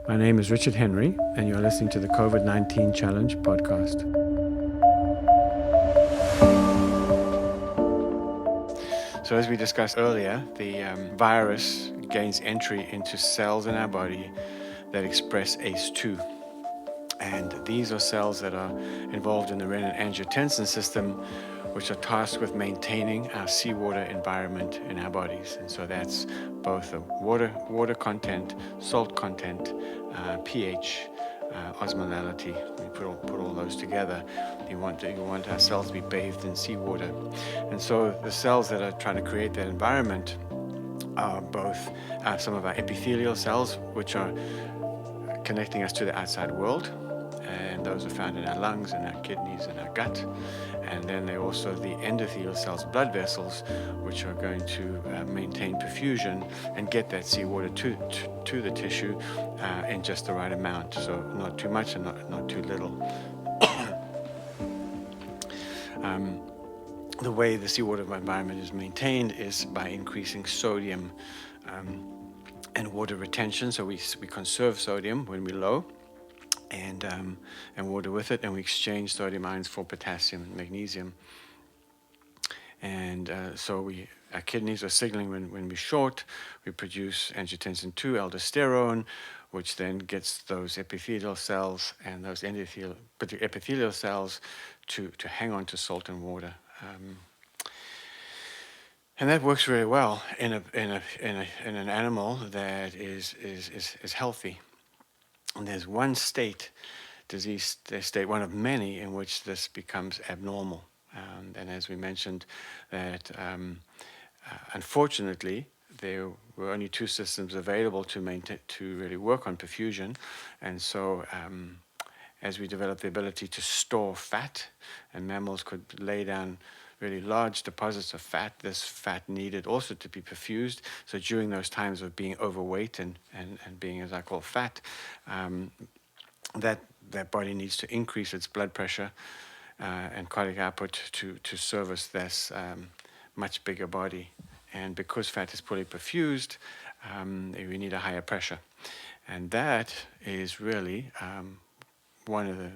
My name is Richard Henry, and you're listening to the COVID-19 Challenge podcast. So as we discussed earlier, the virus gains entry into cells in our body that express ACE2. And these are cells that are involved in the renin-angiotensin system, which are tasked with maintaining our seawater environment in our bodies. And so that's both the water content, salt content, pH, osmolality. We put all those together. You want our cells to be bathed in seawater. And so the cells that are trying to create that environment are both some of our epithelial cells, which are connecting us to the outside world, and those are found in our lungs and our kidneys and our gut. And then they're also the endothelial cells, blood vessels, which are going to maintain perfusion and get that seawater to the tissue in just the right amount. So not too much and not too little. The way the seawater environment is maintained is by increasing sodium and water retention. So we conserve sodium when we're low, and water with it, and we exchange sodium ions for potassium and magnesium. And so our kidneys are signaling when we're short. We produce angiotensin 2, aldosterone, which then gets those epithelial cells and those epithelial cells to hang on to salt and water. And that works really well in an animal that is healthy. And there's one disease state, one of many, in which this becomes abnormal. And as we mentioned, that unfortunately, there were only two systems available to really work on perfusion. And so as we developed the ability to store fat, and mammals could lay down really large deposits of fat, this fat needed also to be perfused. So during those times of being overweight and being, as I call, fat, that body needs to increase its blood pressure and cardiac output to service this much bigger body. And because fat is poorly perfused, we need a higher pressure. And that is really one of the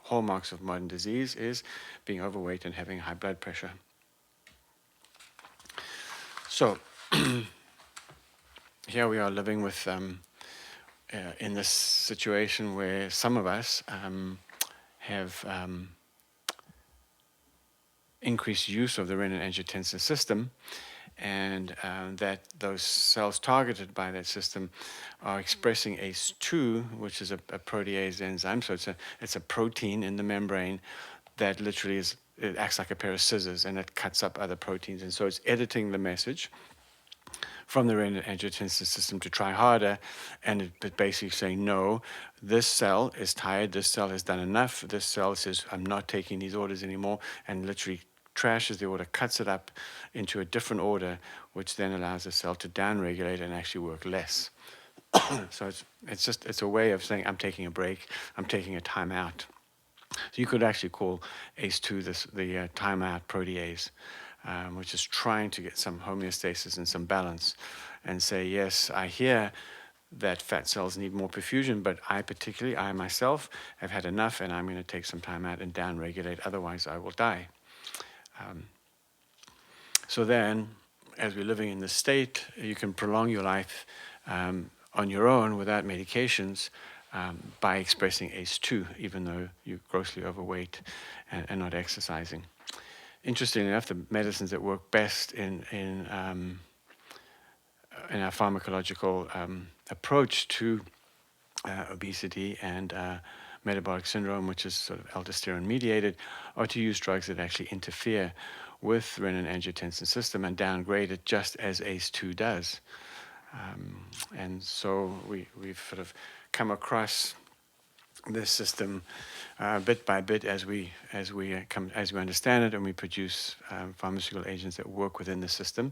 hallmarks of modern disease, is being overweight and having high blood pressure. So here we are living with in this situation where some of us have increased use of the renin-angiotensin system, and that those cells targeted by that system are expressing ACE2, which is a protease enzyme. So it's a protein in the membrane that literally it acts like a pair of scissors, and it cuts up other proteins. And so it's editing the message from the renin-angiotensin system to try harder, and it's basically saying, no, this cell is tired, this cell has done enough, this cell says, I'm not taking these orders anymore, and literally trashes the order, cuts it up into a different order, which then allows the cell to downregulate and actually work less. So it's a way of saying, I'm taking a break, I'm taking a time out. So you could actually call ACE2 the timeout protease, which is trying to get some homeostasis and some balance, and say, yes, I hear that fat cells need more perfusion, but I myself, have had enough, and I'm going to take some time out and downregulate, otherwise I will die. So then, as we're living in this state, you can prolong your life on your own without medications by expressing ACE2, even though you're grossly overweight and not exercising. Interestingly enough, the medicines that work best in our pharmacological approach to obesity and metabolic syndrome, which is sort of aldosterone mediated, are to use drugs that actually interfere with renin-angiotensin system and downgrade it just as ACE2 does. And so we've sort of come across this system bit by bit as we understand it, and we produce pharmaceutical agents that work within the system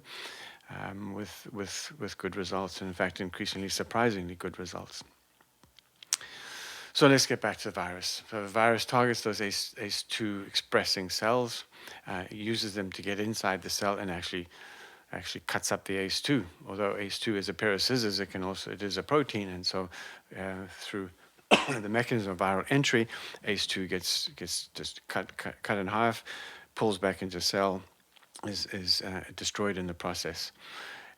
with good results, and in fact increasingly surprisingly good results. So let's get back to the virus. So the virus targets those ACE2 expressing cells, uses them to get inside the cell and actually actually cuts up the ACE2. Although ACE2 is a pair of scissors, it is a protein, and so through the mechanism of viral entry, ACE2 gets just cut in half, pulls back into cell, is destroyed in the process,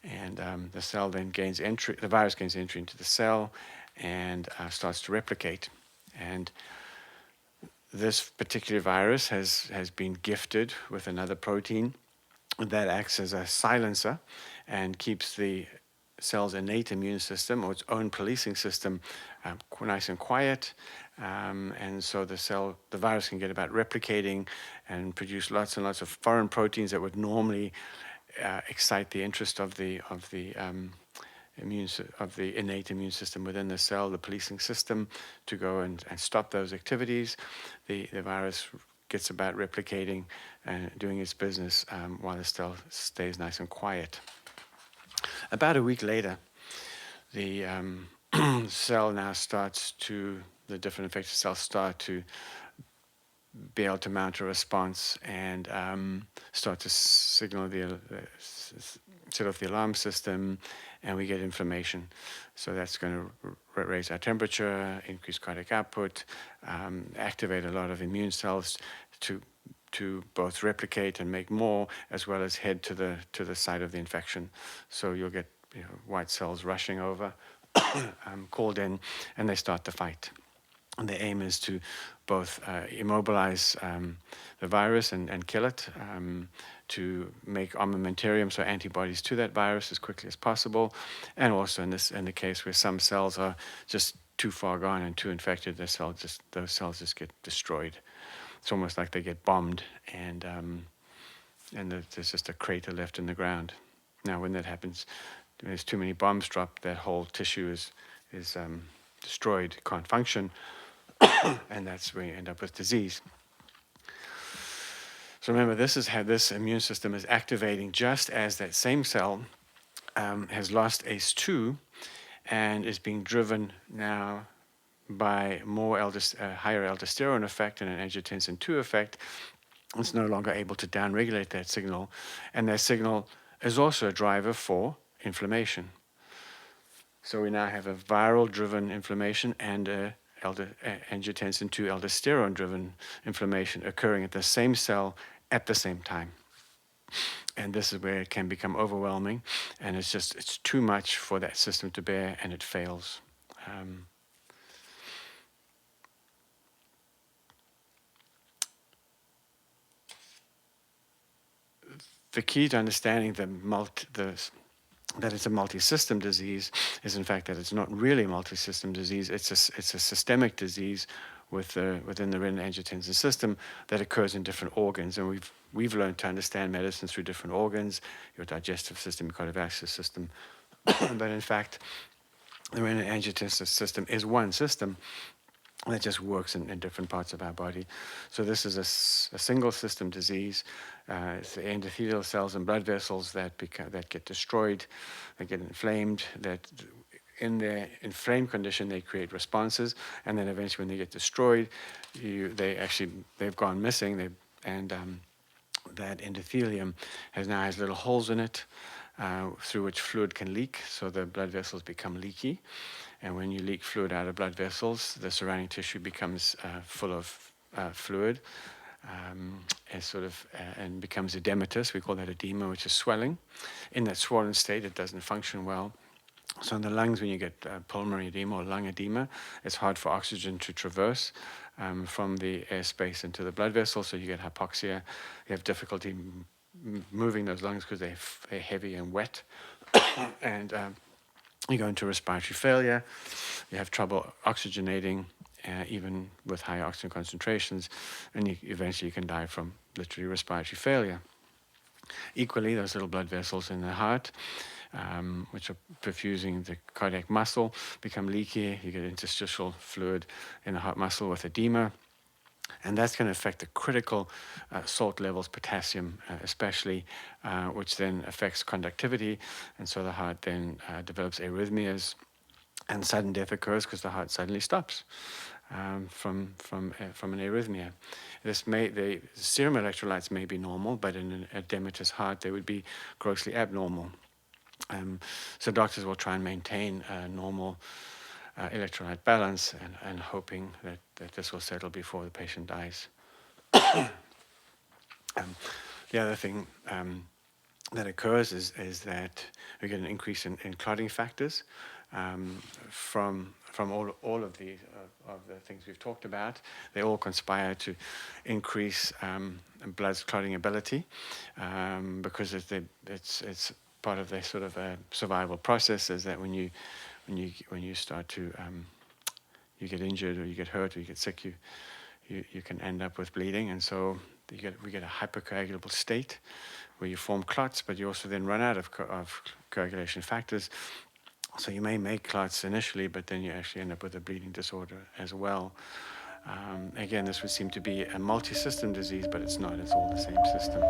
and the cell then gains entry. The virus gains entry into the cell, and starts to replicate. And this particular virus has been gifted with another protein that acts as a silencer and keeps the cell's innate immune system or its own policing system nice and quiet, and so the virus can get about replicating and produce lots and lots of foreign proteins that would normally excite the interest of the innate immune system within the cell, the policing system, to go and stop those activities. The virus gets about replicating and doing its business while the cell stays nice and quiet. About a week later, the cell now the different infected cells start to be able to mount a response and start to set off the alarm system, and we get inflammation. So that's going to raise our temperature, increase cardiac output, activate a lot of immune cells to both replicate and make more, as well as head to the site of the infection. So you'll get white cells rushing over, called in, and they start the fight. And the aim is to both immobilize the virus and kill it, to make armamentarium, so antibodies to that virus, as quickly as possible, and also in the case where some cells are just too far gone and too infected, those cells just get destroyed. It's almost like they get bombed, and there's just a crater left in the ground. Now, when that happens, there's too many bombs dropped, that whole tissue is destroyed, can't function, and that's where you end up with disease. So remember, this immune system is activating just as that same cell has lost ACE2 and is being driven now by higher aldosterone effect and an angiotensin II effect. It's no longer able to downregulate that signal, and that signal is also a driver for inflammation. So we now have a viral-driven inflammation and a angiotensin II aldosterone-driven inflammation occurring at the same cell at the same time. And this is where it can become overwhelming, and it's too much for that system to bear, and it fails. The key to understanding that it's a multi-system disease is, in fact, that it's not really a multi-system disease. It's a systemic disease within the renin-angiotensin system that occurs in different organs, and we've learned to understand medicine through different organs, your digestive system, your cardiovascular system, but in fact, the renin-angiotensin system is one system that just works in different parts of our body. So this is a single system disease. It's the endothelial cells and blood vessels that get destroyed, that get inflamed, that in their inflamed condition they create responses, and then eventually when they get destroyed, they've gone missing, that endothelium has little holes in it through which fluid can leak, so the blood vessels become leaky. And when you leak fluid out of blood vessels, the surrounding tissue becomes full of fluid, and becomes edematous. We call that edema, which is swelling. In that swollen state, it doesn't function well. So in the lungs, when you get pulmonary edema or lung edema, it's hard for oxygen to traverse from the airspace into the blood vessel, so you get hypoxia. You have difficulty moving those lungs because they're heavy and wet. And you go into respiratory failure. You have trouble oxygenating, even with high oxygen concentrations, and eventually you can die from literally respiratory failure. Equally, those little blood vessels in the heart, which are perfusing the cardiac muscle, become leaky. You get interstitial fluid in the heart muscle with edema. And that's going to affect the critical salt levels, potassium especially, which then affects conductivity. And so the heart then develops arrhythmias, and sudden death occurs because the heart suddenly stops. from an arrhythmia. The serum electrolytes may be normal, but in an edematous heart they would be grossly abnormal. So doctors will try and maintain a normal electrolyte balance, and hoping that this will settle before the patient dies. The other thing that occurs is that we get an increase in clotting factors from all of the things we've talked about. They all conspire to increase blood's clotting ability, because it's part of their sort of survival process. Is that when you start to you get injured or you get hurt or you get sick, you can end up with bleeding, and so we get a hypercoagulable state where you form clots, but you also then run out of coagulation factors. So you may make clots initially, but then you actually end up with a bleeding disorder as well. Again, this would seem to be a multi-system disease, but it's not. It's all the same system.